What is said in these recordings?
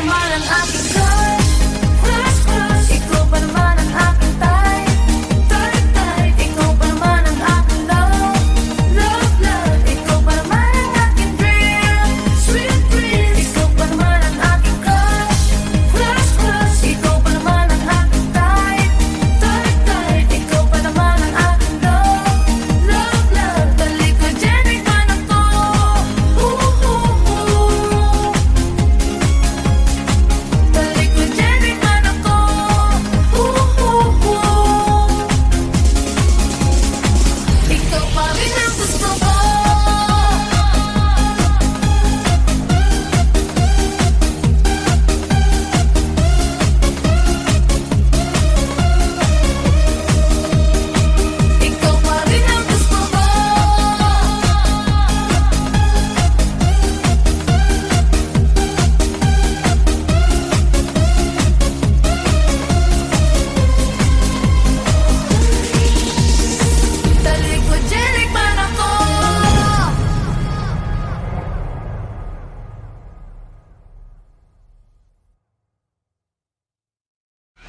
naman ang aking crush, crush, crush. Ikaw pa naman ang aking type, type, type. Ikaw pa naman ang aking love, love, love. Ikaw pa naman ang aking dream, sweet dreams. Ikaw pa naman ang aking crush, crush, crush. Ikaw pa naman ang aking type, type, type. Ikaw pa naman ang aking love, love, love. Dali ko dyan, ikaw na to. Dali ko dyan, ikaw na to. Ikaw pa rin ang gusto ko. Ikaw pa rin ang gusto ko. Dali ko dyan, ikaw na to.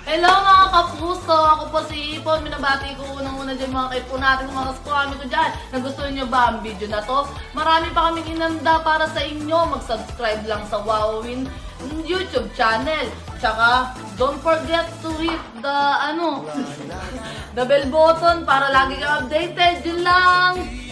Hello mga kapuso! Ako po si Ipon. Minabati ko unang-una dyan mga kaipo natin, mga kaskwami ko dyan. Nagustuhan nyo ba ang video na to? Marami pa kaming inanda para sa inyo. Mag-subscribe lang sa Wowin YouTube channel. Tsaka, don't forget to hit the, the bell button para lagi ka updated. Yun lang!